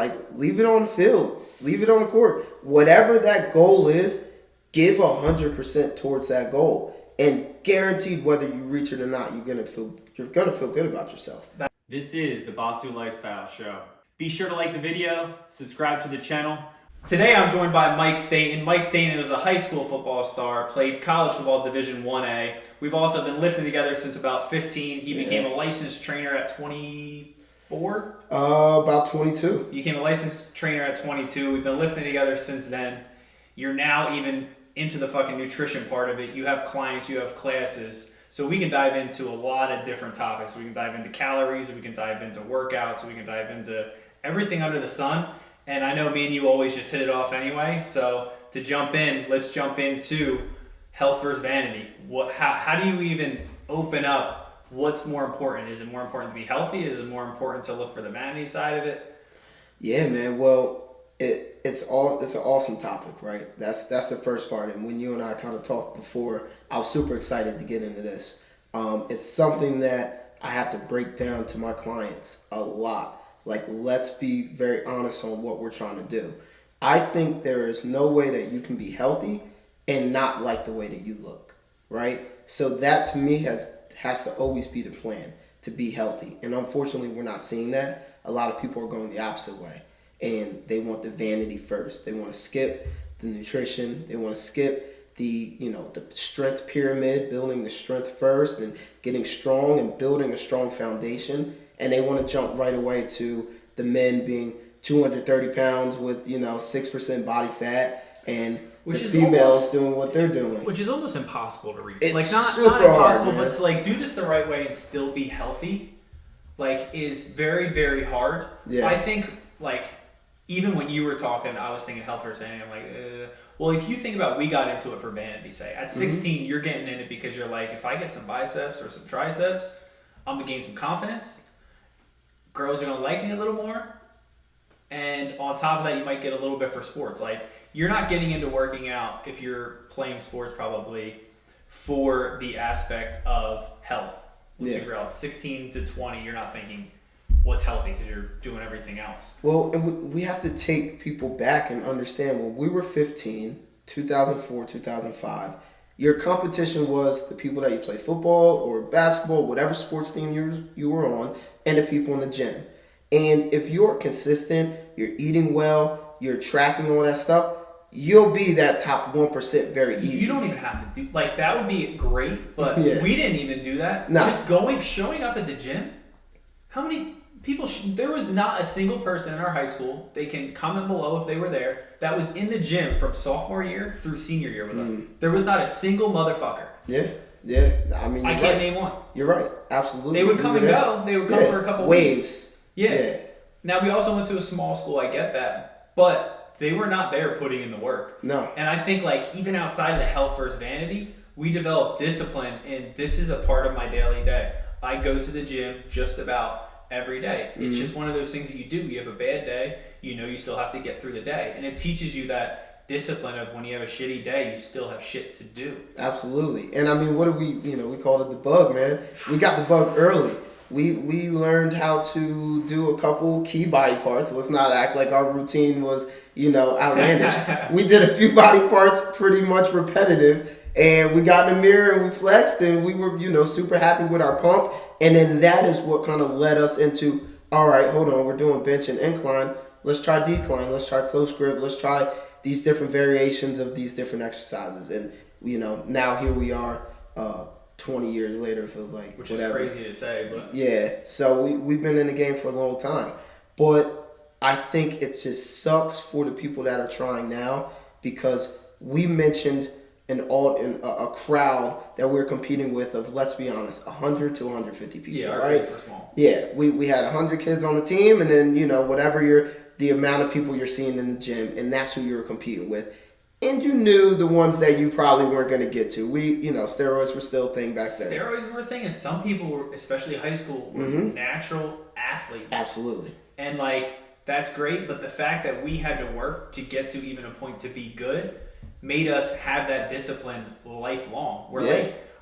Like, leave it on the field. Leave it on the court. Whatever that goal is, give 100% towards that goal. And guaranteed, whether you reach it or not, you're gonna feel good about yourself. This is the Basu Lifestyle Show. Be sure to like the video, subscribe to the channel. Today I'm joined by Mike Staten. Mike Staten is a high school football star, played college football Division 1A. We've also been lifting together since about 15. He became a licensed trainer at 24? About 22. You became a licensed trainer at 22. We've been lifting together since then. You're now even into the fucking nutrition part of it. You have clients, you have classes. So we can dive into a lot of different topics. We can dive into calories, we can dive into workouts, we can dive into everything under the sun. And I know me and you always just hit it off anyway. So to jump in, let's jump into health versus vanity. How do you even open up what's more important? Is it more important to be healthy? Is it more important to look for the vanity side of it? Yeah, man. Well, it's an awesome topic, right? That's the first part. And when you and I kind of talked before, I was super excited to get into this. It's something that I have to break down to my clients a lot. Like, let's be very honest on what we're trying to do. I think there is no way that you can be healthy and not like the way that you look, right? So that to me has to always be the plan, to be healthy. And unfortunately, we're not seeing that. A lot of people are going the opposite way. And they want the vanity first. They want to skip the nutrition. They want to skip the strength pyramid, building the strength first and getting strong and building a strong foundation. And they want to jump right away to the men being 230 pounds with, 6% body fat, and the females doing what they're doing. Which is almost impossible to reach. It's not super impossible, hard, but to do this the right way and still be healthy, is very, very hard. Yeah. I think, even when you were talking, I was thinking health versus vanity. I'm like, well, if you think about, we got into it for vanity, say. At 16, you're getting in it because you're like, if I get some biceps or some triceps, I'm going to gain some confidence. Girls are going to like me a little more. And on top of that, you might get a little bit for sports. You're not getting into working out if you're playing sports probably for the aspect of health. Let's figure out 16 to 20, you're not thinking what's healthy because you're doing everything else. Well, and we have to take people back and understand when we were 15, 2004, 2005, your competition was the people that you played football or basketball, whatever sports team you were on, and the people in the gym. And if you're consistent, you're eating well, you're tracking all that stuff, you'll be that top 1% very easy. You don't even have to do, that would be great, but we didn't even do that. No. Just showing up at the gym, how many people, there was not a single person in our high school, they can comment below if they were there, that was in the gym from sophomore year through senior year with us. There was not a single motherfucker. Yeah. I mean, I can't name one. You're right. Absolutely. They would come and go. They would come for a couple waves. Weeks. Yeah. Now, we also went to a small school. I get that. But they were not there putting in the work. No. And I think, even outside of the health versus vanity, we developed discipline. And this is a part of my daily day. I go to the gym just about every day. It's just one of those things that you do. You have a bad day. You still have to get through the day. And it teaches you that discipline of when you have a shitty day, you still have shit to do. Absolutely. And I mean, what do we called it the bug, man. We got the bug early. We learned how to do a couple key body parts. Let's not act like our routine was, outlandish. We did a few body parts pretty much repetitive, and we got in the mirror and we flexed, and we were, super happy with our pump. And then that is what kind of led us into, all right, hold on, we're doing bench and incline. Let's try decline. Let's try close grip. Let's try these different variations of these different exercises. And, now here we are 20 years later, it feels like. Which is crazy to say, but. Yeah, so we've been in the game for a long time. But I think it just sucks for the people that are trying now, because we mentioned a crowd that we're competing with of, let's be honest, 100 to 150 people. Yeah, our right? kids were small. Yeah, we had 100 kids on the team, and then, whatever the amount of people you're seeing in the gym, and that's who you're competing with. And you knew the ones that you probably weren't going to get to. Steroids were still a thing back then. Steroids were a thing, and some people were, especially high school, were natural athletes. Absolutely. And that's great, but the fact that we had to work to get to even a point to be good made us have that discipline lifelong.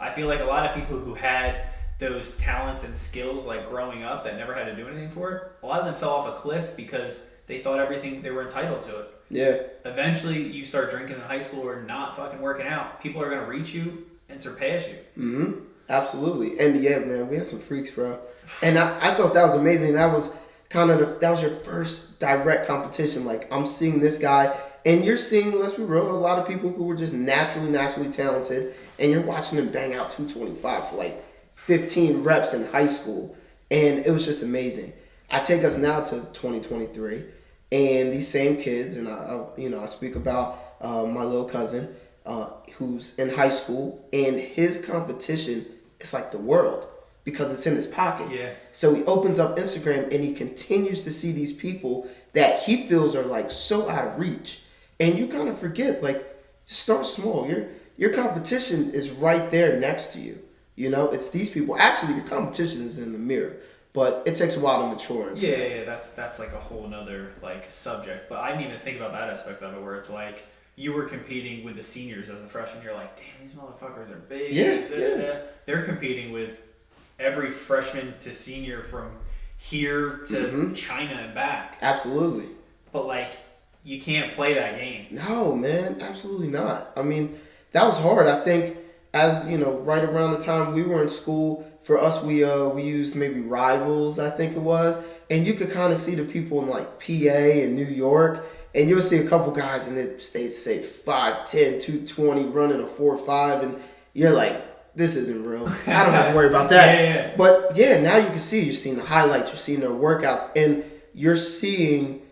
I feel like a lot of people who had those talents and skills growing up that never had to do anything for it, a lot of them fell off a cliff because they thought everything, they were entitled to it. Yeah. Eventually, you start drinking in high school or not fucking working out, people are going to reach you and surpass you. Mm-hmm. Absolutely. And yeah, man, we had some freaks, bro. And I thought that was amazing. That was that was your first direct competition. Like, I'm seeing this guy, and you're seeing, let's be real, a lot of people who were just naturally talented, and you're watching them bang out 225 for like 15 reps in high school. And it was just amazing. I take us now to 2023, and these same kids, and I speak about my little cousin who's in high school, and his competition is like the world because it's in his pocket. Yeah. So he opens up Instagram and he continues to see these people that he feels are like so out of reach, and you kind of forget, like, just start small. Your competition is right there next to you. You know, it's these people. Actually, your competition is in the mirror, but it takes a while to mature into that. Yeah, that's like a whole nother like subject. But I didn't even think about that aspect of it, where it's like you were competing with the seniors as a freshman. You're like, damn, these motherfuckers are big. Yeah. They're competing with every freshman to senior from here to China and back. Absolutely. But like, you can't play that game. No, man, absolutely not. I mean, that was hard. I think, as you know, right around the time we were in school, for us, we used maybe Rivals, I think it was, and you could kind of see the people in like PA and New York, and you'll see a couple guys in the States say 5'10", 220, running a 4.5, and you're like, this isn't real. I don't have to worry about that. Yeah. But yeah, now you can see, you're seeing the highlights, you're seeing their workouts, and you're seeing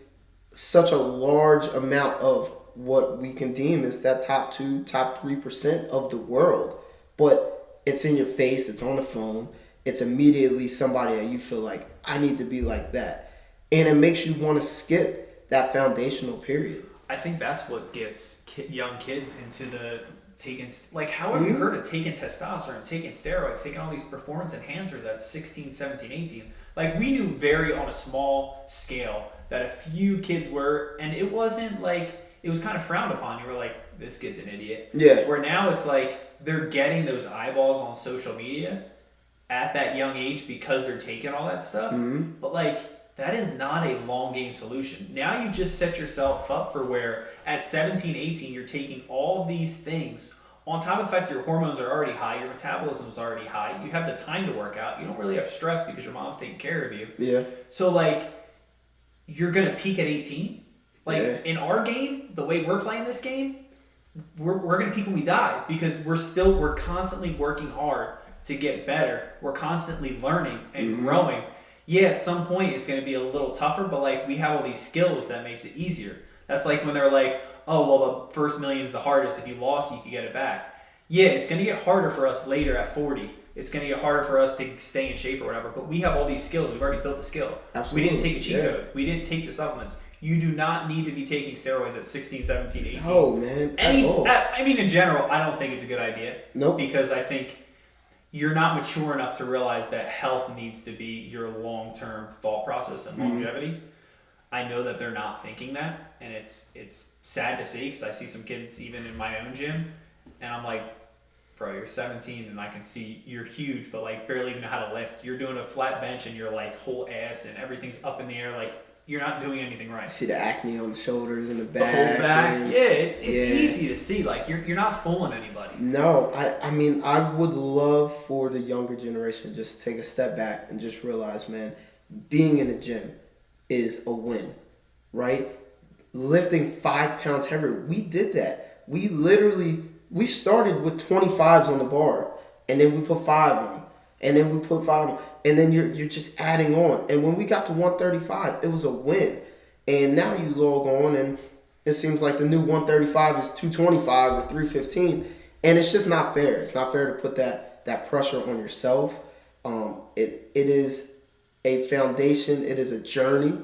such a large amount of what we can deem as that top 2, top 3% of the world. But it's in your face, it's on the phone, it's immediately somebody that you feel like, I need to be like that. And it makes you want to skip that foundational period. I think that's what gets young kids into the taking, like, how have you heard of taking testosterone, taking steroids, taking all these performance enhancers at 16, 17, 18? Like, we knew very on a small scale that a few kids were, and it wasn't like, it was kind of frowned upon. You were like, this kid's an idiot. Yeah. Where now it's like, they're getting those eyeballs on social media at that young age because they're taking all that stuff. But like, that is not a long game solution. Now you just set yourself up for where at 17, 18, you're taking all of these things on top of the fact that your hormones are already high, your metabolism is already high, you have the time to work out, you don't really have stress because your mom's taking care of you. Yeah. So like, you're going to peak at 18. Like, in our game, the way we're playing this game, we're going to peak when we die because we're constantly working hard to get better. We're constantly learning and growing. Yeah, at some point it's going to be a little tougher, but like, we have all these skills that makes it easier. That's like when they're like, oh, well, the first million is the hardest. If you lost, you could get it back. Yeah, it's going to get harder for us later at 40. It's going to get harder for us to stay in shape or whatever, but we have all these skills. We've already built the skill. Absolutely. We didn't take a cheat code. We didn't take the supplements. You do not need to be taking steroids at 16, 17, 18. Oh, man. I mean, in general, I don't think it's a good idea. Nope. Because I think you're not mature enough to realize that health needs to be your long-term thought process and longevity. I know that they're not thinking that, and it's sad to see because I see some kids even in my own gym, and I'm like, bro, you're 17 and I can see you're huge, but like barely even know how to lift. You're doing a flat bench and you're like whole ass and everything's up in the air, like you're not doing anything right. You see the acne on the shoulders and the back. The whole back, it's easy to see. Like you're not fooling anybody. No, I mean, I would love for the younger generation to just take a step back and just realize, man, being in the gym is a win, right? Lifting 5 pounds heavier, we did that. We started with 25s on the bar, and then we put 5 on, and then we put 5 on, and then you're just adding on. And when we got to 135, it was a win. And now you log on, and it seems like the new 135 is 225 or 315, and it's just not fair. It's not fair to put that pressure on yourself. It is a foundation. It is a journey.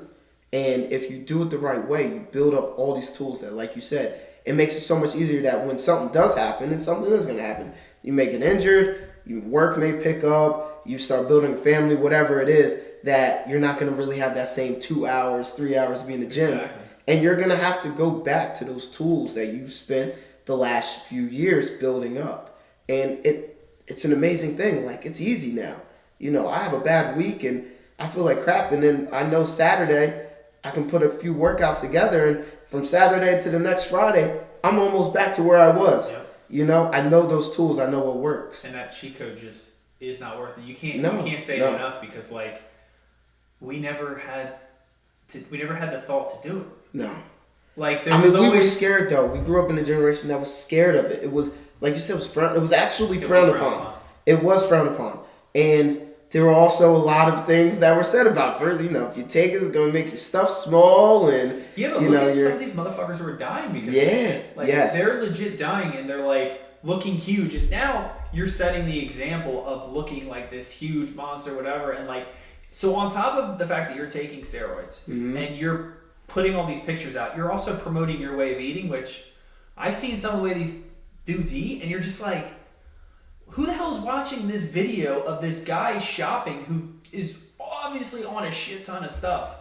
And if you do it the right way, you build up all these tools that, like you said, it makes it so much easier that when something does happen, and something is going to happen, you may get injured, your work may pick up, you start building a family, whatever it is, that you're not going to really have that same 2 hours, 3 hours being in the gym. Exactly. And you're going to have to go back to those tools that you've spent the last few years building up. And it's an amazing thing. Like, it's easy now. You know, I have a bad week and I feel like crap, and then I know Saturday I can put a few workouts together, and from Saturday to the next Friday, I'm almost back to where I was. Yep. You know, I know those tools. I know what works. And that cheat code just is not worth it. You can't say no. it enough because like we never had the thought to do it. No. Like there was always, we were scared though. We grew up in a generation that was scared of it. It was like you said, it was actually frowned upon. It was frowned upon, and there were also a lot of things that were said about it. You know, if you take it, it's going to make your stuff small, and yeah, but look at some of these motherfuckers who are dying because they're legit dying, and they're like looking huge, and now you're setting the example of looking like this huge monster, whatever, and like so on top of the fact that you're taking steroids and you're putting all these pictures out, you're also promoting your way of eating, which I've seen some of the way these dudes eat, and you're just like, who the hell is watching this video of this guy shopping who is obviously on a shit ton of stuff?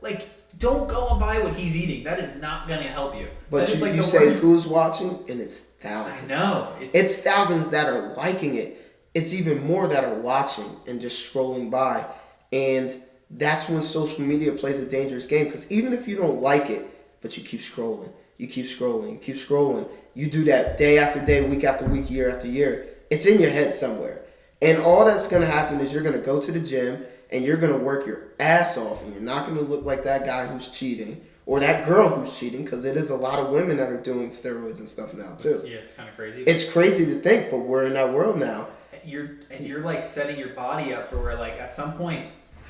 Like, don't go and buy what he's eating. That is not going to help you. But you say who's watching, and it's thousands. I know. It's thousands that are liking it. It's even more that are watching and just scrolling by. And that's when social media plays a dangerous game, because even if you don't like it, but you keep scrolling, you keep scrolling, you do that day after day, week after week, year after year, it's in your head somewhere. And all that's going to happen is you're going to go to the gym and you're going to work your ass off, and you're not going to look like that guy who's cheating or that girl who's cheating, because it is a lot of women that are doing steroids and stuff now too. Yeah, it's kind of crazy. It's crazy to think, but we're in that world now. You're like setting your body up for where like at some point,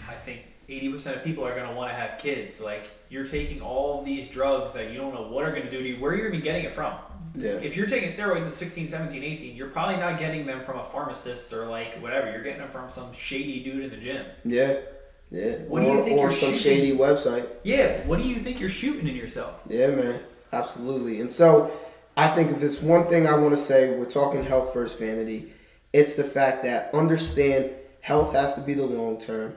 I think 80% of people are going to want to have kids. Like, you're taking all these drugs that you don't know what are going to do to you, where you're even getting it from. Yeah. If you're taking steroids at 16, 17, 18, you're probably not getting them from a pharmacist or like whatever. You're getting them from some shady dude in the gym. Yeah. What do you think or some shady website. Yeah. What do you think you're shooting in yourself? Yeah, man. Absolutely. And so I think if it's one thing I want to say, we're talking health versus vanity. It's the fact that understand health has to be the long term.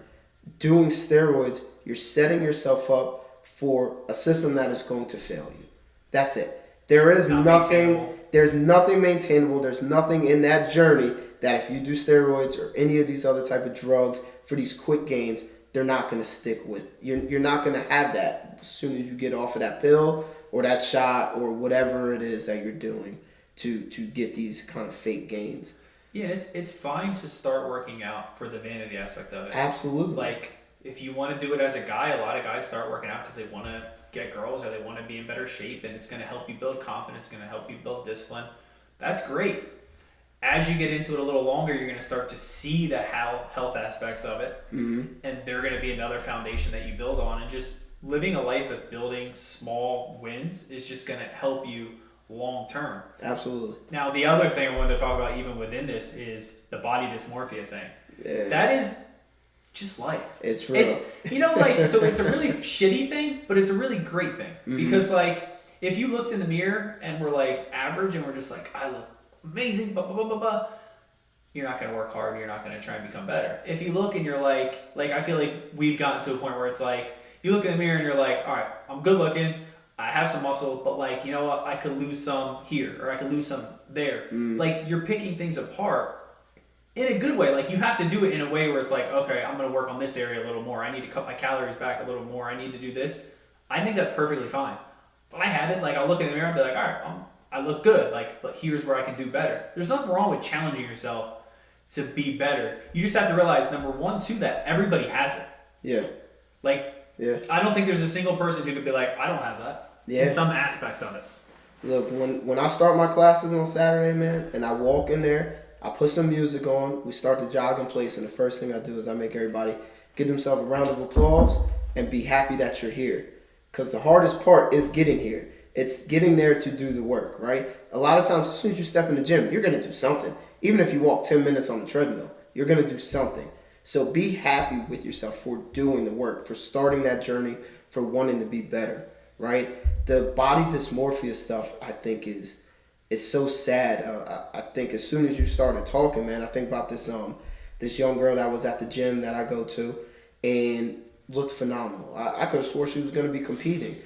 Doing steroids, you're setting yourself up for a system that is going to fail you. That's it. There is nothing. There's nothing maintainable. There's nothing in that journey that if you do steroids or any of these other type of drugs for these quick gains, they're not going to stick with. You're not going to have that as soon as you get off of that pill or that shot or whatever it is that you're doing to get these kind of fake gains. Yeah, it's fine to start working out for the vanity aspect of it. Absolutely. Like, if you want to do it as a guy, a lot of guys start working out because they want to get girls or they want to be in better shape, and it's going to help you build confidence, going to help you build discipline. That's great. As you get into it a little longer, you're going to start to see the health aspects of it, and they're going to be another foundation that you build on. And just living a life of building small wins is just going to help you long term. Absolutely. Now, the other thing I wanted to talk about even within this is the body dysmorphia thing. Yeah. That is just life. It's real. So it's a really shitty thing, but it's a really great thing. Because, like, if you looked in the mirror and were, like, average and we're just like, I look amazing, blah, blah, blah, blah, blah, you're not going to work hard. You're not going to try and become better. If you look and you're like, I feel like we've gotten to a point where it's like, you look in the mirror and you're like, all right, I'm good looking. I have some muscle, but, like, you know what? I could lose some here or I could lose some there. Like, you're picking things apart in a good way. Like, you have to do it in a way where it's like, okay, I'm going to work on this area a little more. I need to cut my calories back a little more. I need to do this. I think that's perfectly fine. But I have it. Like, I'll look in the mirror and be like, all right, I look good. Like, but here's where I can do better. There's nothing wrong with challenging yourself to be better. You just have to realize, number one, too, that everybody has it. Yeah. Like, yeah. I don't think there's a single person who could be like, I don't have that. Yeah. In some aspect of it. Look, when I start my classes on Saturday, man, and I walk in there, I put some music on, we start the jog in place, and the first thing I do is I make everybody give themselves a round of applause and be happy that you're here. Because the hardest part is getting here. It's getting there to do the work, right? A lot of times, as soon as you step in the gym, you're going to do something. Even if you walk 10 minutes on the treadmill, you're going to do something. So be happy with yourself for doing the work, for starting that journey, for wanting to be better, right? The body dysmorphia stuff, I think, is so sad. I think as soon as you started talking, man, I think about this young girl that was at the gym that I go to and looked phenomenal. I could have swore she was going to be competing.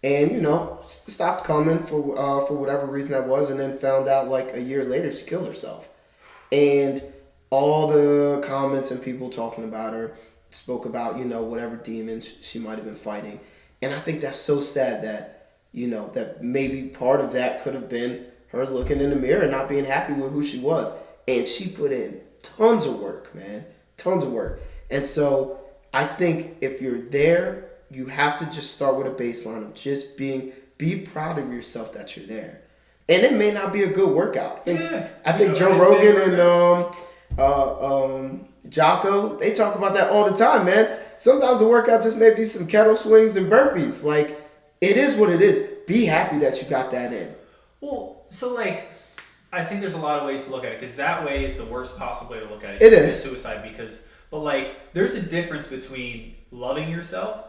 And, stopped coming for whatever reason that was, and then found out like a year later she killed herself. And all the comments and people talking about her spoke about, whatever demons she might have been fighting. And I think that's so sad that, that maybe part of that could have been her looking in the mirror and not being happy with who she was. And she put in tons of work, man. Tons of work. And so I think if you're there, you have to just start with a baseline of just be proud of yourself that you're there. And it may not be a good workout. I think Joe Rogan and Jocko, they talk about that all the time, man. Sometimes the workout just may be some kettle swings and burpees. Like, it is what it is. Be happy that you got that in. Well, so like, I think there's a lot of ways to look at it, because that way is the worst possible way to look at it. It is. Suicide, but like, there's a difference between loving yourself,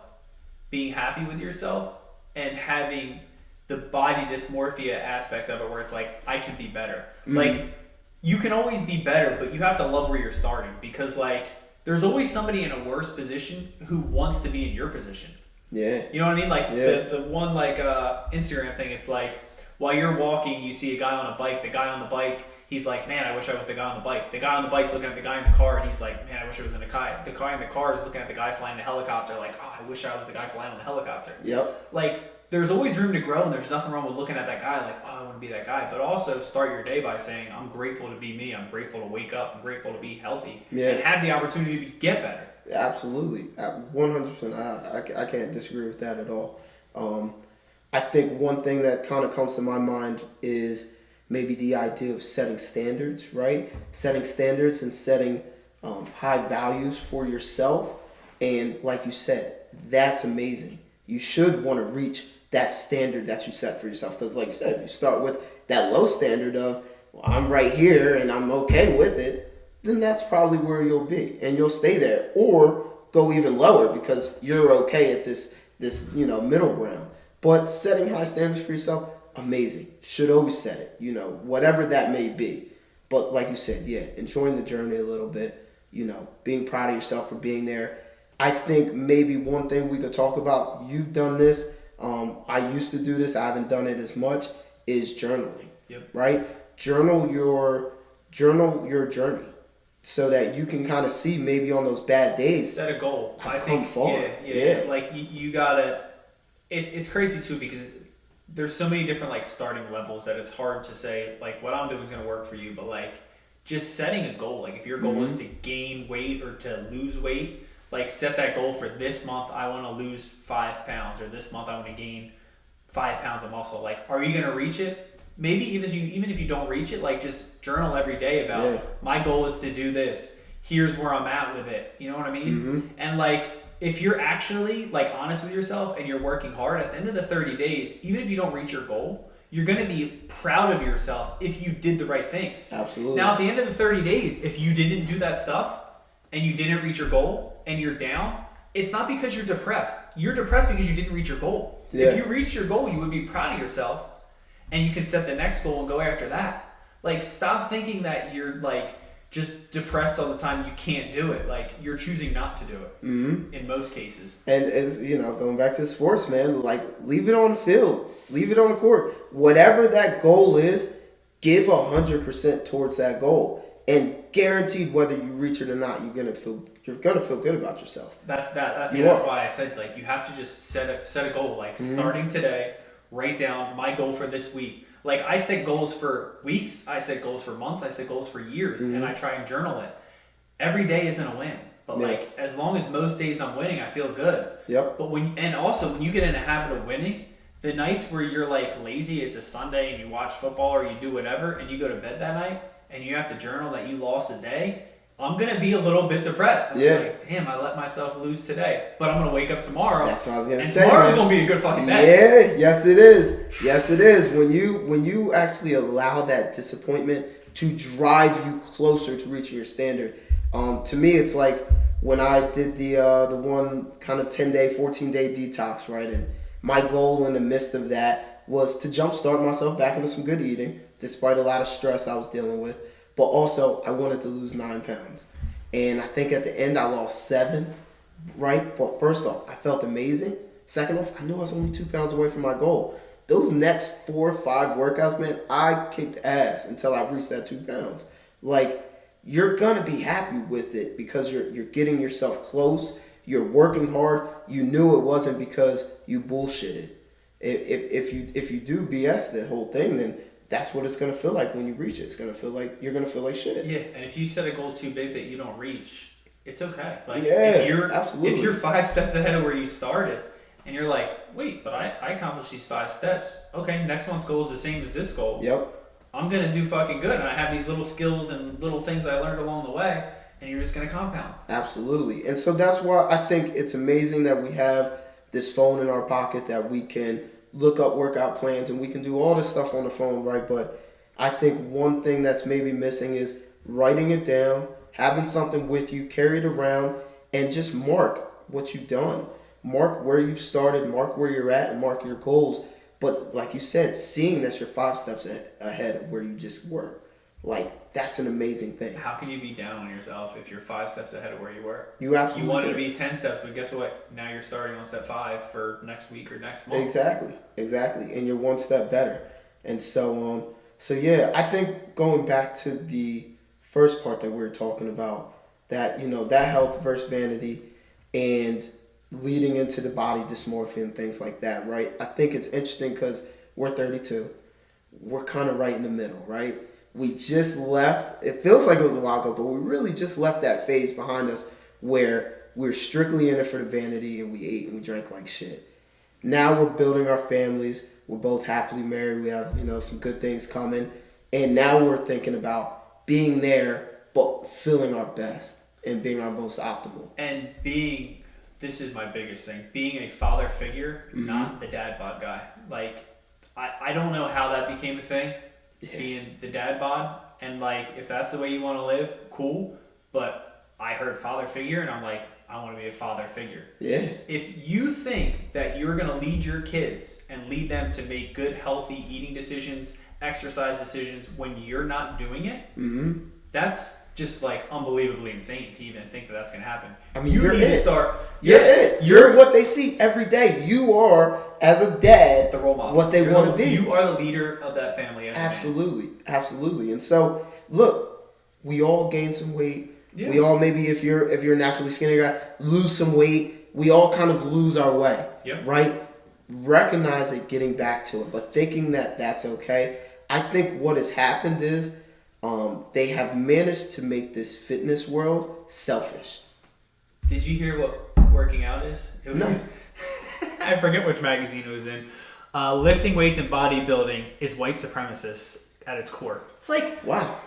being happy with yourself, and having the body dysmorphia aspect of it, where it's like, I can be better. Mm-hmm. Like, you can always be better, but you have to love where you're starting, because like, there's always somebody in a worse position who wants to be in your position. Yeah. You know what I mean? Like the one like Instagram thing, it's like, while you're walking, you see a guy on a bike. The guy on the bike, he's like, man, I wish I was the guy on the bike. The guy on the bike's looking at the guy in the car, and he's like, man, I wish I was in the car. The guy in the car is looking at the guy flying the helicopter, like, oh, I wish I was the guy flying on the helicopter. Yep. Like, there's always room to grow, and there's nothing wrong with looking at that guy like, oh, I want to be that guy. But also start your day by saying, I'm grateful to be me. I'm grateful to wake up. I'm grateful to be healthy. Yeah. And have the opportunity to get better. Absolutely. 100%. I can't disagree with that at all. I think one thing that kind of comes to my mind is maybe the idea of setting standards, right? Setting standards and setting high values for yourself. And like you said, that's amazing. You should want to reach that standard that you set for yourself. Because like you said, you start with that low standard of, well, I'm right here and I'm okay with it, then that's probably where you'll be. And you'll stay there. Or go even lower because you're okay at this middle ground. But setting high standards for yourself, amazing. Should always set it, whatever that may be. But like you said, yeah, enjoying the journey a little bit, being proud of yourself for being there. I think maybe one thing we could talk about, you've done this, I used to do this, I haven't done it as much, is journaling. Yep. Right? Journal your journey so that you can kind of see maybe on those bad days. Set a goal. I've come far. Yeah. Like you gotta, it's crazy too, because there's so many different like starting levels that it's hard to say like what I'm doing is gonna work for you, but like just setting a goal. Like if your goal is to gain weight or to lose weight, like set that goal for this month. I want to lose 5 pounds, or this month I want to gain 5 pounds of muscle. Like, are you gonna reach it? Maybe even if you don't reach it, like just journal every day about my goal is to do this. Here's where I'm at with it. You know what I mean? Mm-hmm. And like if you're actually like honest with yourself and you're working hard, at the end of the 30 days, even if you don't reach your goal, you're going to be proud of yourself if you did the right things. Absolutely. Now, at the end of the 30 days, if you didn't do that stuff and you didn't reach your goal and you're down, it's not because you're depressed. You're depressed because you didn't reach your goal. Yeah. If you reached your goal, you would be proud of yourself and you can set the next goal and go after that. Like, stop thinking that you're like just depressed all the time. You can't do it. Like, you're choosing not to do it in most cases. And as going back to sports, man, like leave it on the field. Leave it on the court. Whatever that goal is, give 100% towards that goal, and guaranteed whether you reach it or not, you're gonna feel good about yourself. That's why I said like you have to just set a goal. Like starting today, write down my goal for this week. Like I set goals for weeks, I set goals for months, I set goals for years, and I try and journal it. Every day isn't a win, but like as long as most days I'm winning, I feel good. Yep. But when you get in a habit of winning, the nights where you're like lazy, it's a Sunday and you watch football or you do whatever and you go to bed that night and you have to journal that you lost a day, I'm going to be a little bit depressed. I'm like, damn, I let myself lose today. But I'm going to wake up tomorrow. That's what I was going to say. Tomorrow's going to be a good fucking day. Yeah, yes it is. Yes it is. When you actually allow that disappointment to drive you closer to reaching your standard. To me, it's like when I did the one kind of 10-day, 14-day detox, right? And my goal in the midst of that was to jumpstart myself back into some good eating, despite a lot of stress I was dealing with. But also, I wanted to lose 9 pounds. And I think at the end, I lost 7, right? But first off, I felt amazing. Second off, I knew I was only 2 pounds away from my goal. Those next 4 or 5 workouts, man, I kicked ass until I reached that 2 pounds. Like, you're going to be happy with it because you're getting yourself close. you're working hard. You knew it wasn't because you bullshitted. If you do BS the whole thing, then that's what it's gonna feel like when you reach it. It's gonna feel like you're gonna feel like shit. Yeah, and if you set a goal too big that you don't reach, it's okay. Like Yeah, if you're 5 steps ahead of where you started, and you're like, wait, but I accomplished these 5 steps. Okay, next month's goal is the same as this goal. Yep. I'm gonna do fucking good, and I have these little skills and little things I learned along the way, and you're just gonna compound. Absolutely. And so that's why I think it's amazing that we have this phone in our pocket that we can look up workout plans and we can do all this stuff on the phone, right? But I think one thing that's maybe missing is writing it down, having something with you, carry it around, and just mark what you've done. Mark where you've started, mark where you're at, and mark your goals. But like you said, seeing that you're 5 steps ahead of where you just were. Like, that's an amazing thing. How can you be down on yourself if you're 5 steps ahead of where you were? You absolutely You wanted can. to be 10 steps, but guess what? Now you're starting on step 5 for next week or next month. Exactly. And you're 1 step better. And so yeah, I think going back to the first part that we were talking about, that, that health versus vanity and leading into the body dysmorphia and things like that, right? I think it's interesting because we're 32. We're kind of right in the middle, right? We just left, it feels like it was a while ago, but we really just left that phase behind us where we're strictly in it for the vanity and we ate and we drank like shit. Now we're building our families. We're both happily married. We have, some good things coming. And now we're thinking about being there, but feeling our best and being our most optimal. And this is my biggest thing, being a father figure, not the dad bod guy. Like, I don't know how that became a thing. Yeah. Being the dad bod, and like, if that's the way you want to live, cool, but I heard father figure and I'm like, I want to be a father figure. Yeah. If you think that you're going to lead your kids and lead them to make good, healthy eating decisions, exercise decisions when you're not doing it, that's just like unbelievably insane to even think that that's going to happen. I mean, you're it. You're what they see every day. You are, as a dad, the role model. What they want to be. You are the leader of that family. Absolutely. And so, look, we all gain some weight. Yeah. We all, maybe if you're a naturally skinny guy, lose some weight. We all kind of lose our way, right? Recognize it, getting back to it, but thinking that that's okay. I think what has happened is they have managed to make this fitness world selfish. Did you hear what working out is? No. I forget which magazine it was in. Lifting weights and bodybuilding is white supremacist at its core. It's like, wow.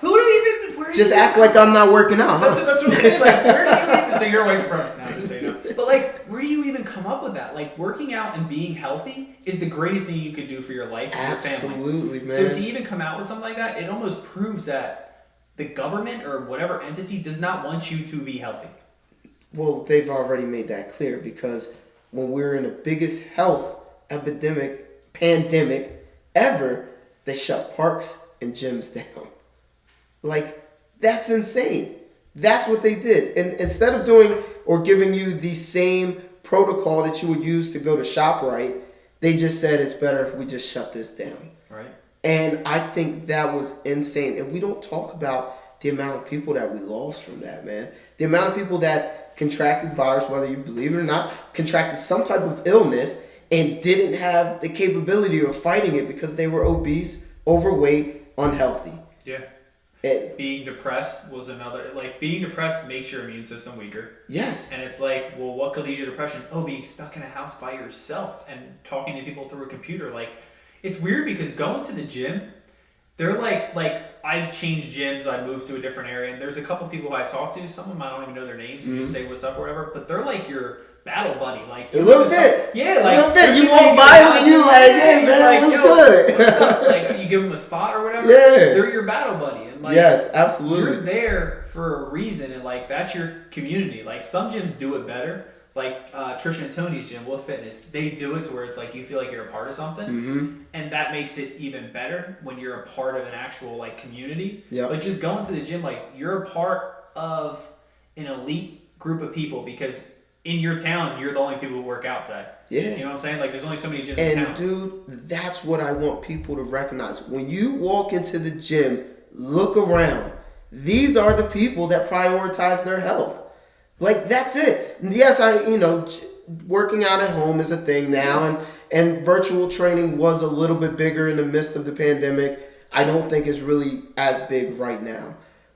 Just act like I'm not working out, huh? That's what I'm saying. Like, where do you even, so you're a white supremacist now, just so you know. But like, where do you even come up with that? Like, working out and being healthy is the greatest thing you could do for your life and your family. Absolutely, man. So to even come out with something like that, it almost proves that the government or whatever entity does not want you to be healthy. Well, they've already made that clear, because when we're in the biggest health pandemic ever, they shut parks and gyms down. Like, that's insane. That's what they did. And instead of doing or giving you the same protocol that you would use to go to ShopRite, they just said it's better if we just shut this down. Right. And I think that was insane. And we don't talk about the amount of people that we lost from that, man. The amount of people that contracted virus, whether you believe it or not, contracted some type of illness and didn't have the capability of fighting it because they were obese, overweight, unhealthy. Yeah. Being depressed was another. Like, being depressed makes your immune system weaker. Yes. And it's like, well, what could lead you to depression? Oh, being stuck in a house by yourself and talking to people through a computer. Like, it's weird because going to the gym, they're like I've changed gyms. I moved to a different area, and there's a couple people who I talk to. Some of them I don't even know their names. You just say what's up or whatever. But they're like your battle buddy, like a little bit. Yeah, like a little bit. You walk by them and you like, hey man, like, what's good? What's up? Like, you give them a spot or whatever. Yeah, they're your battle buddy, and like, yes, absolutely. You're there for a reason, and like, that's your community. Like, some gyms do it better. Like Trish and Tony's gym, Wolf Fitness, they do it to where it's like you feel like you're a part of something, and that makes it even better when you're a part of an actual like community. Yeah. But just going to the gym, like, you're a part of an elite group of people because in your town, you're the only people who work outside. Yeah. You know what I'm saying? Like, there's only so many gyms in town. And dude, that's what I want people to recognize. When you walk into the gym, look around. These are the people that prioritize their health. Like, that's it. Yes, working out at home is a thing now, and virtual training was a little bit bigger in the midst of the pandemic. I don't think it's really as big right now.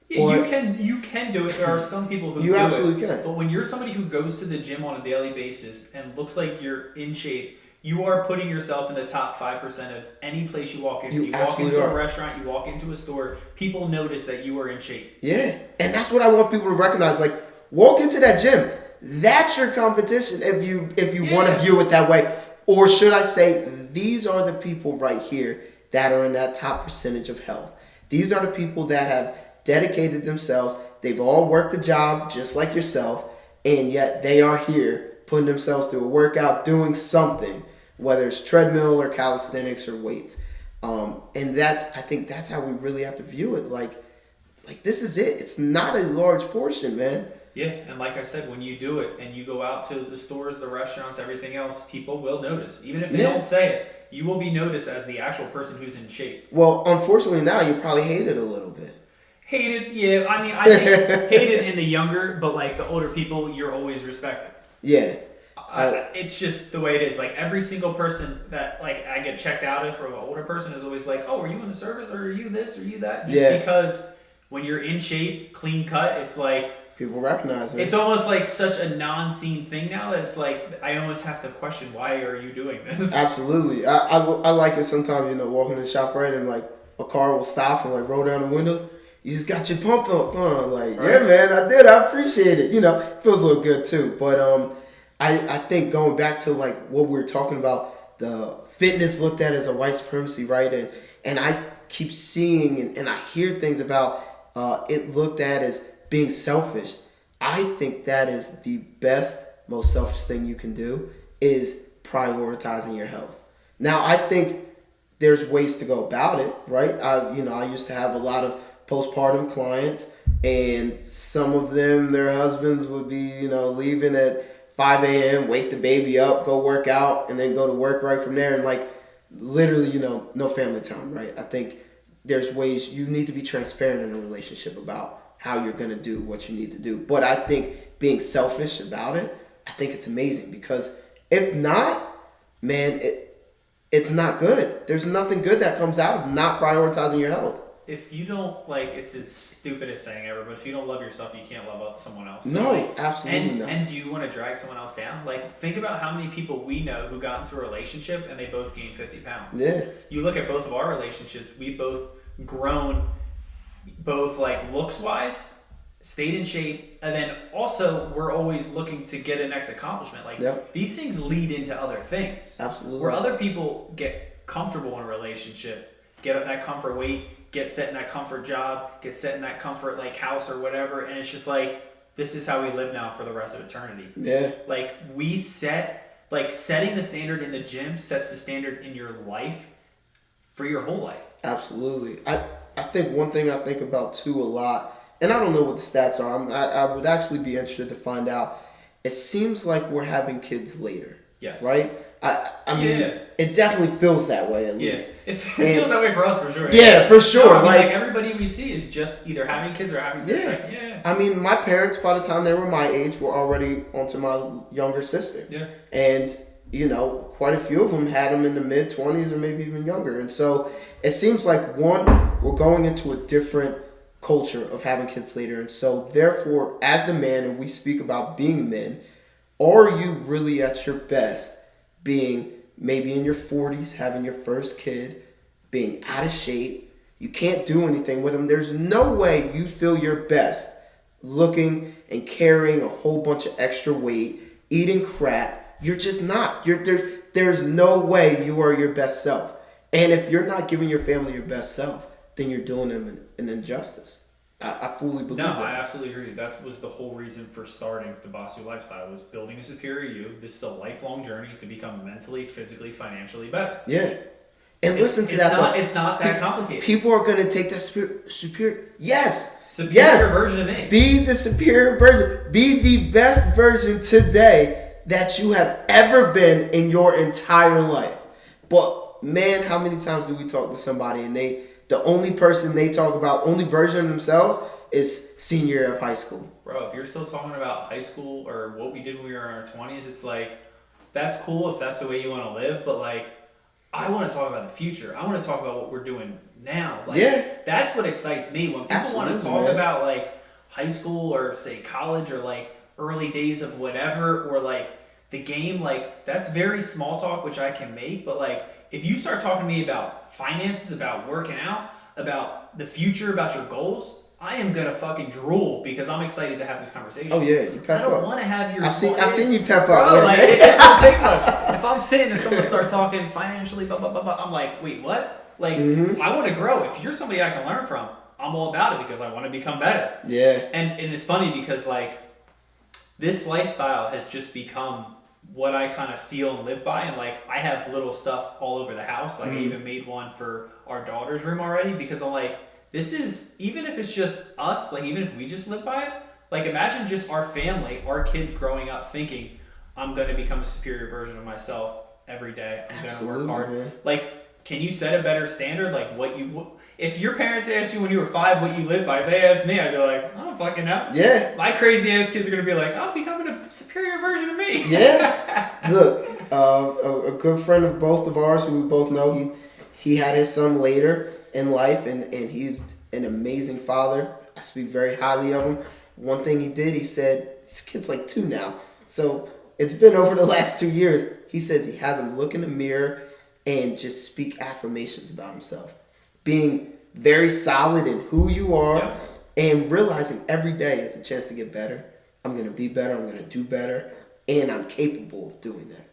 Yeah, you can do it. There are some people who you do absolutely it. can. But when you're somebody who goes to the gym on a daily basis and looks like you're in shape, you are putting yourself in the top 5% of any place you walk into. You walk into a restaurant, you walk into a store, people notice that you are in shape. Yeah, and that's what I want people to recognize. Like, walk into that gym. That's your competition if you want to view it that way. Or should I say, these are the people right here that are in that top percentage of health. These are the people that have dedicated themselves. They've all worked a job just like yourself, and yet they are here putting themselves through a workout, doing something, whether it's treadmill or calisthenics or weights. And I think that's how we really have to view it. Like this is it. It's not a large portion, man. Yeah, and like I said, when you do it and you go out to the stores, the restaurants, everything else, people will notice. Even if they don't say it, you will be noticed as the actual person who's in shape. Well, unfortunately now you probably hate it a little bit. Hated, yeah. I mean, I think hated in the younger, but like the older people, you're always respected. Yeah. It's just the way it is. Like every single person that like I get checked out of from an older person is always like, "Oh, are you in the service? Or are you this? Or are you that?" Just because when you're in shape, clean cut, it's like people recognize it. It's almost like such a non-seen thing now that it's like I almost have to question, why are you doing this? Absolutely. I like it sometimes. Walking in the shop, right, and like a car will stop and like roll down the windows. You just got your pump up, huh? Like, right. Yeah, man, I did. I appreciate it. It feels a little good too. But I think going back to like what we were talking about, the fitness looked at as a white supremacy, right? And I keep seeing and I hear things about it looked at as being selfish. I think that is the best, most selfish thing you can do is prioritizing your health. Now, I think there's ways to go about it, right? I used to have a lot of postpartum clients, and some of them, their husbands would be, leaving at 5 a.m., wake the baby up, go work out, and then go to work right from there. And like literally, no family time, right? I think there's ways you need to be transparent in a relationship about how you're going to do what you need to do. But I think being selfish about it, I think it's amazing, because if not, man, it's not good. There's nothing good that comes out of not prioritizing your health. If you don't, like, it's the stupidest saying ever, but if you don't love yourself, you can't love someone else. So, no, absolutely not. And do you want to drag someone else down? Like, think about how many people we know who got into a relationship and they both gained 50 pounds. Yeah. You look at both of our relationships, we both grown, both like looks-wise, stayed in shape, and then also we're always looking to get a next accomplishment. Like, these things lead into other things. Absolutely. Where other people get comfortable in a relationship, get that comfort weight, get set in that comfort job, get set in that comfort like house or whatever, and it's just like, this is how we live now for the rest of eternity. Yeah. Like, setting the standard in the gym sets the standard in your life for your whole life. Absolutely. I think one thing I think about too a lot, and I don't know what the stats are, I would actually be interested to find out. It seems like we're having kids later. Yes. Right? I mean, it definitely feels that way, at least. It feels that way for us, for sure. Yeah, for sure. No, like everybody we see is just either having kids or having kids. I mean, my parents, by the time they were my age, were already onto my younger sister. Yeah. And, quite a few of them had them in the mid-20s or maybe even younger. And so it seems like, one, we're going into a different culture of having kids later. And so, therefore, as the man, and we speak about being men, are you really at your best being maybe in your 40s, having your first kid, being out of shape? You can't do anything with them. There's no way you feel your best looking and carrying a whole bunch of extra weight, eating crap. You're just not. There's no way you are your best self. And if you're not giving your family your best self, then you're doing them an injustice. I fully believe that. No, I absolutely agree. That was the whole reason for starting the Bossy Lifestyle, was building a superior you. This is a lifelong journey to become mentally, physically, financially better. Yeah. And listen to that. It's not that complicated. People are going to take that superior. Yes. Superior version of me. Be the superior version. Be the best version today that you have ever been in your entire life. But man, how many times do we talk to somebody and the only person they talk about, only version of themselves, is senior year of high school. Bro, if you're still talking about high school or what we did when we were in our 20s, it's like, that's cool if that's the way you want to live, but like, I want to talk about the future. I want to talk about what we're doing now. Like, that's what excites me. When people want to talk about like high school or say college or like early days of whatever or like the game, like that's very small talk, which I can make. But like, if you start talking to me about finances, about working out, about the future, about your goals, I am gonna fucking drool because I'm excited to have this conversation. Oh yeah, you pep up. I don't want to have your. I've seen you pep bro, up. Like, it don't take much. If I'm sitting and someone starts talking financially, blah blah blah blah, I'm like, wait, what? Like, I want to grow. If you're somebody I can learn from, I'm all about it because I want to become better. Yeah. And it's funny because like, this lifestyle has just become what I kind of feel and live by, and like I have little stuff all over the house. Like I even made one for our daughter's room already because I'm like, this is, even if it's just us, like even if we just live by it, like imagine just our family, our kids growing up thinking, I'm going to become a superior version of myself every day. I'm going to work hard. Man. Like, can you set a better standard? Like what you, if your parents asked you when you were 5 what you live by, if they asked me, I'd be like, I don't fucking know. Yeah. My crazy ass kids are going to be like, I'm becoming a superior version of me. Yeah. Look, a good friend of both of ours who we both know, he had his son later in life, and he's an amazing father. I speak very highly of him. One thing he did, he said, this kid's like 2 now, so it's been over the last 2 years. He says he has him look in the mirror and just speak affirmations about himself, being very solid in who you are, and realizing every day is a chance to get better. I'm going to be better, I'm going to do better, and I'm capable of doing that.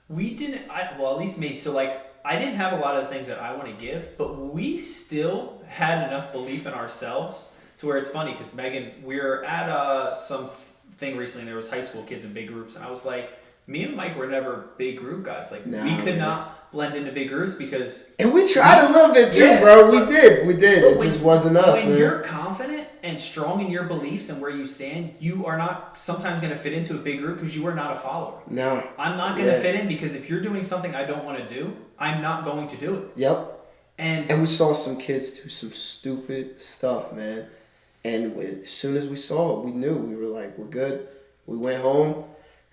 We didn't, well, at least me, so like, I didn't have a lot of the things that I want to give, but we still had enough belief in ourselves to where it's funny because Megan, we were at some thing recently. There was high school kids in big groups, and I was like, me and Mike were never big group guys. Like we could not blend into big groups because, and we tried a little bit too, bro. We did. It just wasn't us. When man. You're confident and strong in your beliefs and where you stand, you are not sometimes going to fit into a big group because you are not a follower. No, I'm not going to fit in because if you're doing something I don't want to do, I'm not going to do it. Yep. And we saw some kids do some stupid stuff, man. And as soon as we saw it, we knew. We were like, we're good. We went home,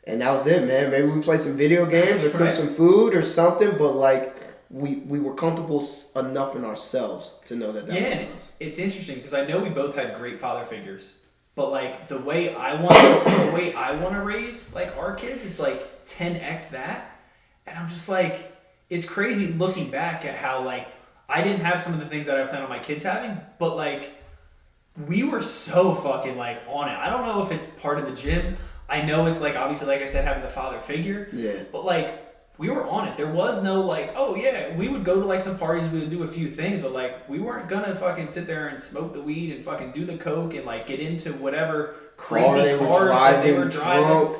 and that was it, man. Maybe we played some video games or cooked some food or something, but like we were comfortable enough in ourselves to know that wasn't us. It's interesting because I know we both had great father figures, but like the way I want to raise like our kids, it's like 10x that, and I'm just like, it's crazy looking back at how like I didn't have some of the things that I plan on my kids having, but like we were so fucking like on it. I don't know if it's part of the gym. I know it's like obviously like I said having the father figure. Yeah. But like we were on it. There was no like, oh yeah, we would go to like some parties, we would do a few things, but like we weren't gonna fucking sit there and smoke the weed and fucking do the coke and like get into whatever crazy cars that they were driving. Drunk.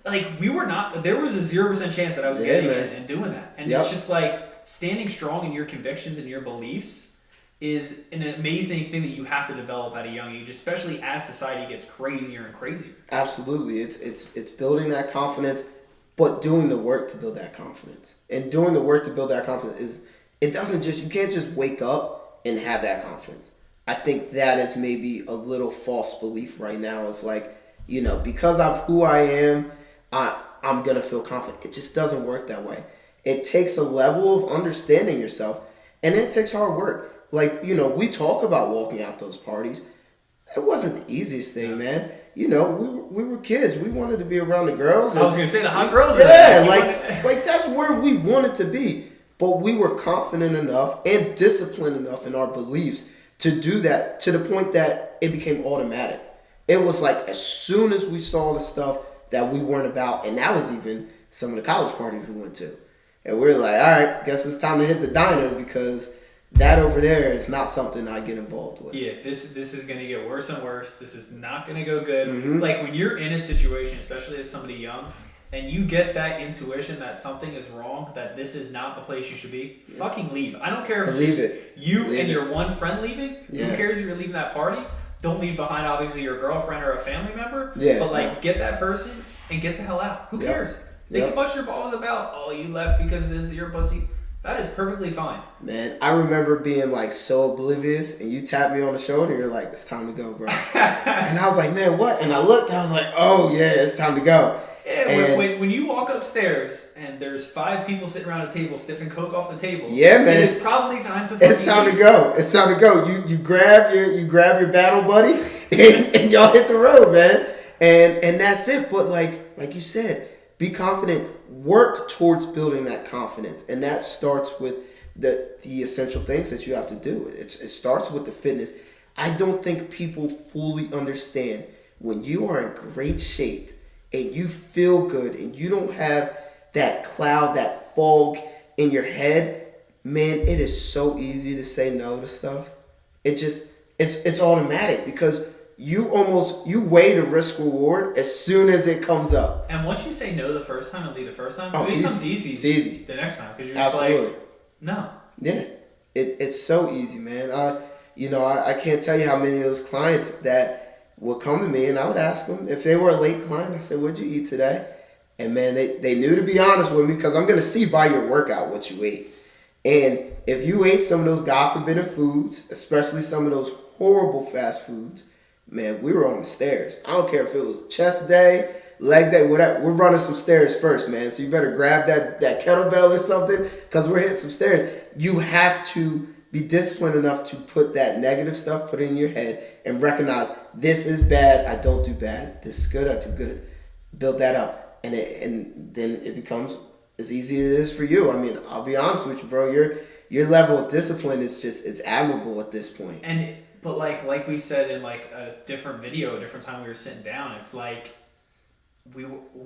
Like we were not. There was a 0% chance that I was getting in and doing that. And it's just like standing strong in your convictions and your beliefs is an amazing thing that you have to develop at a young age, especially as society gets crazier and crazier. Absolutely, it's building that confidence, but doing the work to build that confidence. And doing the work to build that confidence is, it doesn't just, you can't just wake up and have that confidence. I think that is maybe a little false belief right now. It's like, you know, because of who I am, I'm gonna feel confident. It just doesn't work that way. It takes a level of understanding yourself, and it takes hard work. Like, you know, we talk about walking out those parties. It wasn't the easiest thing, man. You know, we were kids. We wanted to be around the girls. I was gonna say the hot girls. Yeah, like that's where we wanted to be. But we were confident enough and disciplined enough in our beliefs to do that, to the point that it became automatic. It was like as soon as we saw the stuff that we weren't about, and that was even some of the college parties we went to, and we were like, all right, guess it's time to hit the diner because that over there is not something I get involved with. Yeah, this is going to get worse and worse. This is not going to go good. Mm-hmm. Like when you're in a situation, especially as somebody young, and you get that intuition that something is wrong, that this is not the place you should be, fucking leave. I don't care if it's your one friend leaving. Yeah. Who cares if you're leaving that party? Don't leave behind, obviously, your girlfriend or a family member. Yeah, but get that person and get the hell out. Who cares? They can bust your balls about, oh, you left because this is your pussy. That is perfectly fine. Man, I remember being like so oblivious, and you tapped me on the shoulder, and you're like, "It's time to go, bro." And I was like, "Man, what?" And I looked, I was like, "Oh yeah, it's time to go." Yeah, And when you walk upstairs and there's 5 people sitting around a table sniffing coke off the table, yeah, man, it is probably time to. it's time to go. It's time to go. You grab your battle buddy, and y'all hit the road, man. And that's it. But like you said, be confident. Work towards building that confidence, and that starts with the essential things that you have to do. It starts with the fitness. I don't think people fully understand when you are in great shape and you feel good and you don't have that cloud, that fog in your head. Man, it is so easy to say no to stuff. It's automatic because you weigh the risk reward as soon as it comes up. And once you say no the first time and leave the first time, Oh, it becomes easy. It's easy the next time because you're just Absolutely. like, no. Yeah, it's so easy, man. I can't tell you how many of those clients that would come to me and I would ask them if they were a late client. I said, "What'd you eat today?" And man, they knew to be honest with me because I'm gonna see by your workout what you ate. And if you ate some of those God forbidden foods, especially some of those horrible fast foods, man, we were on the stairs. I don't care if it was chest day, leg day, whatever. We're running some stairs first, man. So you better grab that kettlebell or something because we're hitting some stairs. You have to be disciplined enough to put that negative stuff, put it in your head, and recognize this is bad. I don't do bad. This is good. I do good. Build that up, and then it becomes as easy as it is for you. I mean, I'll be honest with you, bro. Your level of discipline is it's admirable at this point. But like we said in like a different video, a different time we were sitting down, it's like we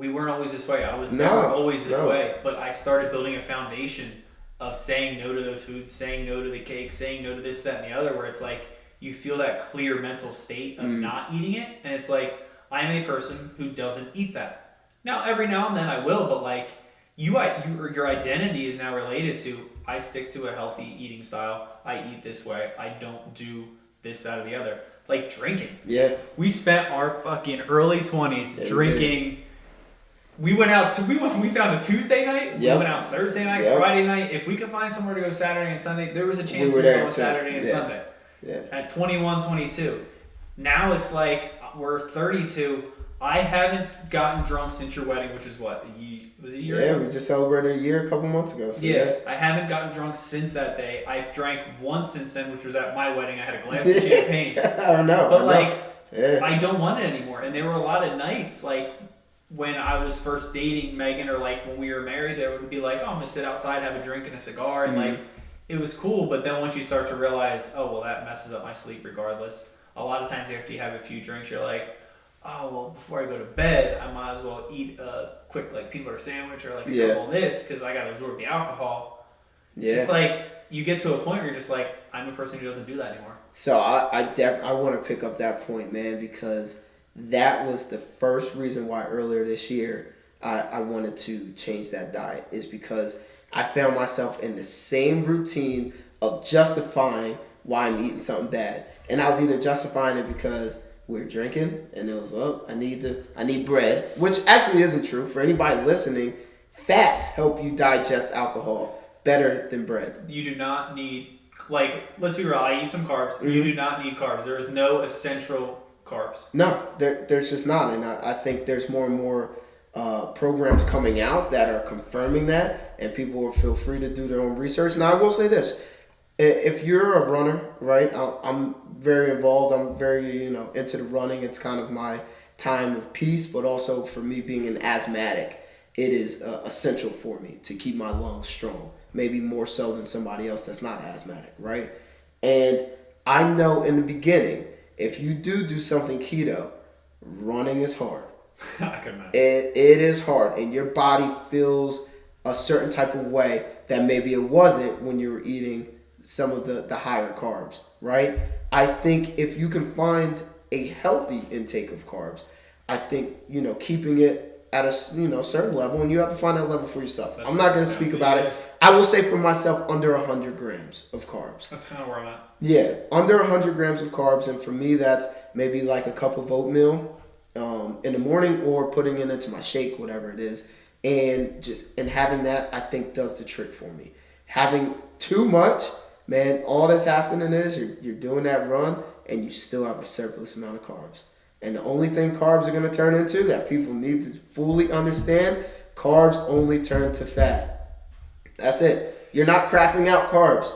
weren't always this way. I was never always this way, but I started building a foundation of saying no to those foods, saying no to the cake, saying no to this, that, and the other, where it's like you feel that clear mental state of not eating it, and it's like I'm a person who doesn't eat that. Now every now and then I will, but like your identity is now related to I stick to a healthy eating style. I eat this way. I don't do this, that, or the other. Like drinking. Yeah. We spent our fucking early 20s drinking. We went out we found a Tuesday night. Yep. We went out Thursday night, Friday night. If we could find somewhere to go Saturday and Sunday, there was a chance we were could there go on too. Saturday and Sunday. Yeah. At 21, 22. Now it's like we're 32. I haven't gotten drunk since your wedding, which was what? Was it a year ago? Yeah, we just celebrated a year a couple months ago. So yeah, I haven't gotten drunk since that day. I drank once since then, which was at my wedding. I had a glass of champagne. I don't know. But I don't want it anymore. And there were a lot of nights, like when I was first dating Megan, or like when we were married, there would be like, oh, I'm gonna sit outside, have a drink and a cigar, and like it was cool. But then once you start to realize, oh well, that messes up my sleep regardless. A lot of times after you have a few drinks, you're like, oh well, before I go to bed, I might as well eat a quick like peanut butter sandwich or like a couple of this because I gotta absorb the alcohol. Yeah. Just like you get to a point where you're just like, I'm a person who doesn't do that anymore. So I want to pick up that point, man, because that was the first reason why earlier this year I wanted to change that diet, is because I found myself in the same routine of justifying why I'm eating something bad. And I was either justifying it because we were drinking and it was, I need bread, which actually isn't true. For anybody listening, fats help you digest alcohol better than bread. You do not need, like, let's be real, I eat some carbs. Mm-hmm. You do not need carbs. There is no essential carbs. No, there's just not. And I think there's more and more programs coming out that are confirming that, and people will feel free to do their own research. Now, I will say this. If you're a runner, right, I'm very involved. I'm very, into the running. It's kind of my time of peace, but also for me being an asthmatic, it is essential for me to keep my lungs strong, maybe more so than somebody else that's not asthmatic, right? And I know in the beginning, if you do something keto, running is hard. I can imagine. It is hard, and your body feels a certain type of way that maybe it wasn't when you were eating some of the higher carbs, right? I think if you can find a healthy intake of carbs, I think, keeping it at a, certain level, and you have to find that level for yourself. I'm not going to speak about it. I will say for myself, under 100 grams of carbs. That's kind of where I'm at. Yeah, under 100 grams of carbs, and for me, that's maybe like a cup of oatmeal in the morning, or putting it into my shake, whatever it is, and having that, I think, does the trick for me. Having too much, man, all that's happening is you're doing that run and you still have a surplus amount of carbs. And the only thing carbs are going to turn into that people need to fully understand, carbs only turn to fat. That's it. You're not crapping out carbs.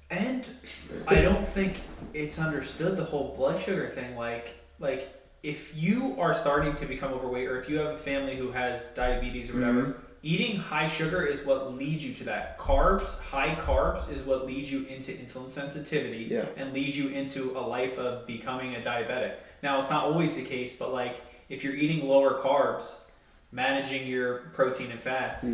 And I don't think it's understood the whole blood sugar thing. Like if you are starting to become overweight, or if you have a family who has diabetes or whatever, eating high sugar is what leads you to that. High carbs is what leads you into insulin sensitivity and leads you into a life of becoming a diabetic. Now, it's not always the case, but like if you're eating lower carbs, managing your protein and fats,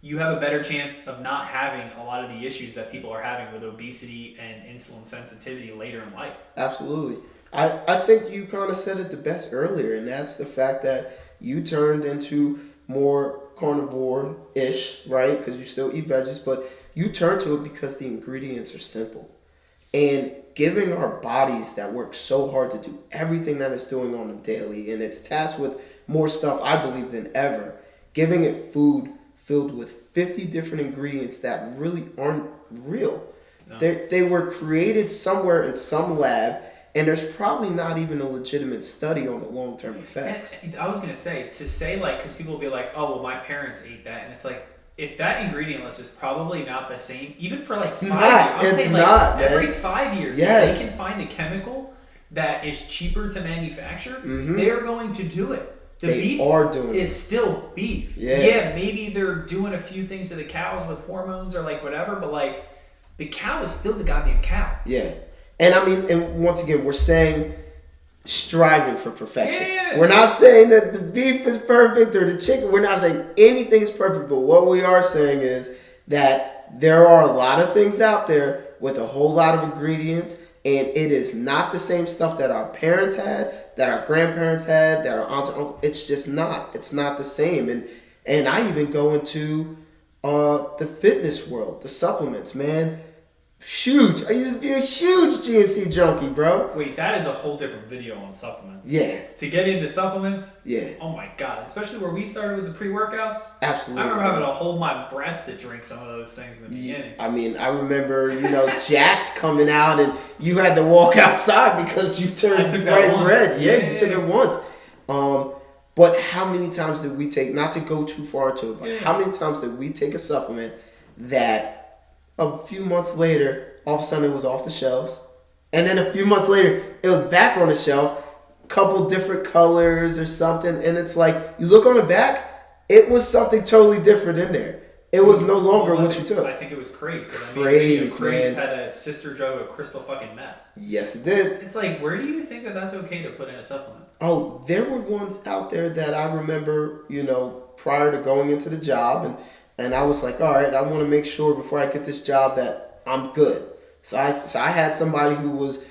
you have a better chance of not having a lot of the issues that people are having with obesity and insulin sensitivity later in life. Absolutely. I think you kind of said it the best earlier, and that's the fact that you turned into more carnivore-ish, right? Because you still eat veggies, but you turn to it because the ingredients are simple. And giving our bodies that work so hard to do everything that it's doing on a daily, and it's tasked with more stuff, I believe, than ever, giving it food filled with 50 different ingredients that really aren't real. No. They were created somewhere in some lab, and there's probably not even a legitimate study on the long-term effects. And I was going to say, like, because people will be like, oh, well, my parents ate that. And it's like, if that ingredient list is probably not the same, even for like it's 5 not, years. I'm it's saying not, like every man. 5 years, Yes. if they can find a chemical that is cheaper to manufacture, they are going to do it. The beef is still beef. Yeah, maybe they're doing a few things to the cows with hormones or like whatever, but like the cow is still the goddamn cow. Yeah. And I mean, and once again, we're saying striving for perfection. Yeah. We're not saying that the beef is perfect or the chicken. We're not saying anything is perfect. But what we are saying is that there are a lot of things out there with a whole lot of ingredients. And it is not the same stuff that our parents had, that our grandparents had, that our aunts and uncles. It's just not. It's not the same. And I even go into the fitness world, the supplements, man. Huge. I used to be a huge GNC junkie, bro. Wait, that is a whole different video on supplements. Yeah. To get into supplements? Yeah. Oh my god. Especially where we started with the pre-workouts. Absolutely. I remember having to hold my breath to drink some of those things in the beginning. I mean, I remember, Jacked coming out and you had to walk outside because you turned bright red. Yeah, you took it once. But how many times did we take, not to go too far into it, but how many times did we take a supplement that a few months later, all of a sudden it was off the shelves. And then a few months later, it was back on the shelf, couple different colors or something. And it's like, you look on the back, it was something totally different in there. It was no longer what you took. I think it was Craze. Craze, Craze had a sister drug of crystal fucking meth. Yes, it did. It's like, where do you think that that's okay to put in a supplement? Oh, there were ones out there that I remember, prior to going into the job. And I was like, all right, I want to make sure before I get this job that I'm good. So I had somebody who was,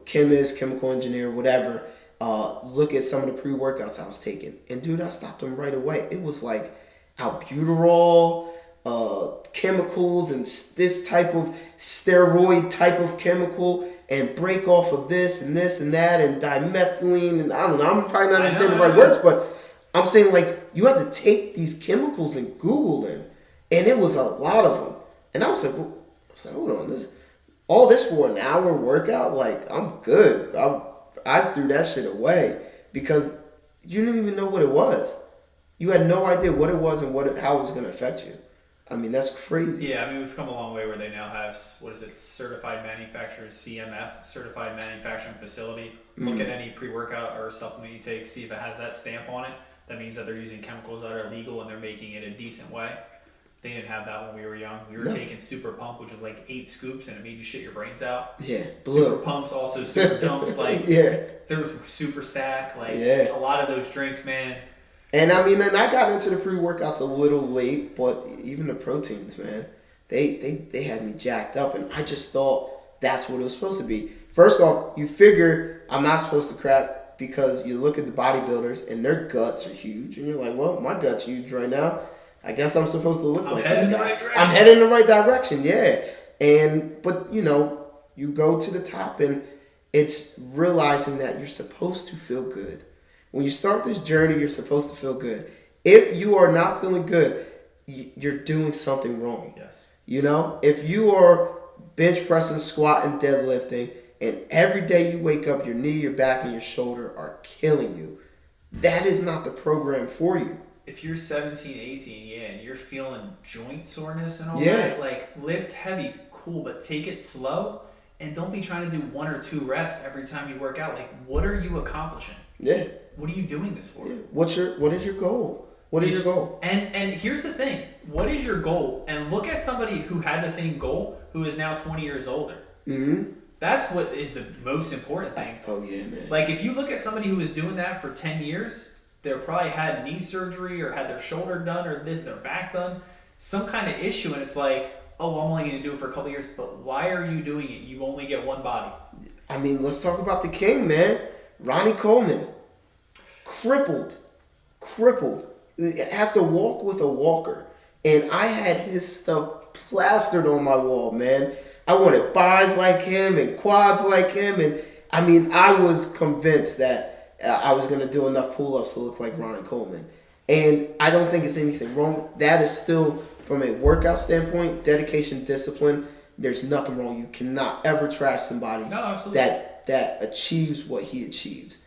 chemist, chemical engineer, whatever, look at some of the pre-workouts I was taking. And dude, I stopped them right away. It was like albuterol, chemicals, and this type of steroid type of chemical, and break off of this and this and that, and dimethylene, and I don't know. I'm probably not saying the right words, but I'm saying, like, you had to take these chemicals and Google them, and it was a lot of them. And I was like, hold on, all this for an hour workout? Like, I'm good. I threw that shit away because you didn't even know what it was. You had no idea what it was and how it was going to affect you. I mean, that's crazy. Yeah, I mean, we've come a long way where they now have, certified manufacturers, CMF, certified manufacturing facility. Look at any pre-workout or supplement you take, see if it has that stamp on it. That means that they're using chemicals that are legal and they're making it a decent way. They didn't have that when we were young. We were taking Super Pump, which was like 8 scoops, and it made you shit your brains out. Yeah, Super Pumps, also Super Dumps. Like, there was Super Stack. Like, a lot of those drinks, man. And I mean, and I got into the pre-workouts a little late, but even the proteins, man, they had me jacked up, and I just thought that's what it was supposed to be. First off, you figure I'm not supposed to crap because you look at the bodybuilders and their guts are huge, and you're like, well, my gut's huge right now. I guess I'm supposed to look like that guy. I'm heading in the right direction, yeah. But you go to the top, and it's realizing that you're supposed to feel good. When you start this journey, you're supposed to feel good. If you are not feeling good, you're doing something wrong. Yes. You know, if you are bench pressing, squatting, deadlifting, and every day you wake up, your knee, your back, and your shoulder are killing you, that is not the program for you. If you're 17, 18, yeah, and you're feeling joint soreness and all Yeah. that, like lift heavy, cool, but take it slow and don't be trying to do 1 or 2 reps every time you work out. Like, what are you accomplishing? Yeah. What are you doing this for? Yeah. What is your goal? What is your goal? And here's the thing. What is your goal? And look at somebody who had the same goal who is now 20 years older. Mm-hmm. That's what is the most important thing. Oh, yeah, man. Like, if you look at somebody who was doing that for 10 years, they probably had knee surgery or had their shoulder done or their back done, some kind of issue, and it's like, oh, I'm only going to do it for a couple years, but why are you doing it? You only get one body. I mean, let's talk about the king, man. Ronnie Coleman. Crippled. Has to walk with a walker. And I had his stuff plastered on my wall, man. I wanted buys like him and quads like him. And I mean, I was convinced that I was going to do enough pull-ups to look like Ronnie Coleman. And I don't think it's anything wrong. That is still, from a workout standpoint, dedication, discipline, there's nothing wrong. You cannot ever trash somebody that achieves what he achieves.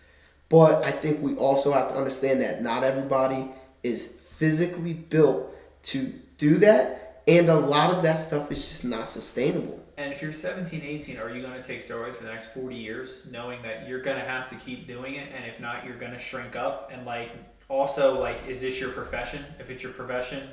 But I think we also have to understand that not everybody is physically built to do that. And a lot of that stuff is just not sustainable. And if you're 17, 18, are you going to take steroids for the next 40 years, knowing that you're going to have to keep doing it? And if not, you're going to shrink up. And also, is this your profession? If it's your profession,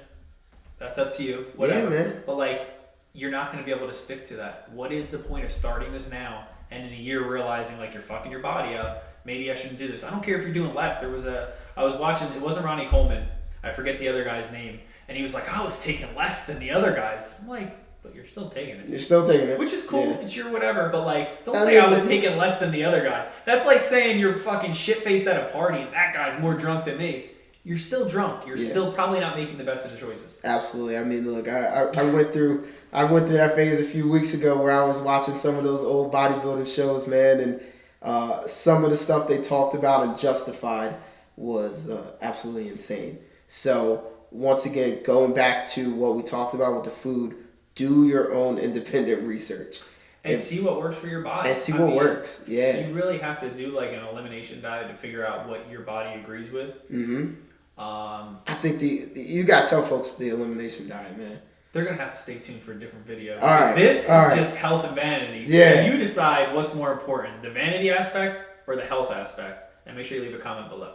that's up to you. Whatever. Yeah, man. But, you're not going to be able to stick to that. What is the point of starting this now and in a year realizing, you're fucking your body up? Maybe I shouldn't do this. I don't care if you're doing less. I was watching, it wasn't Ronnie Coleman. I forget the other guy's name. And he was like, I was taking less than the other guys. I'm like, but you're still taking it. You're still taking it. Which is cool. Yeah. It's your whatever. But don't say I was taking less than the other guy. That's like saying you're fucking shit-faced at a party and that guy's more drunk than me. You're still drunk. You're still probably not making the best of the choices. Absolutely. I mean, look, I went through that phase a few weeks ago where I was watching some of those old bodybuilding shows, man, and some of the stuff they talked about and justified was absolutely insane. So once again, going back to what we talked about with the food, do your own independent research. And see what works for your body. And see what works. Yeah. You really have to do an elimination diet to figure out what your body agrees with. Mm-hmm. I think you got to tell folks the elimination diet, man. They're going to have to stay tuned for a different video. All right. This is just health and vanity. Yeah. So you decide what's more important, the vanity aspect or the health aspect. And make sure you leave a comment below.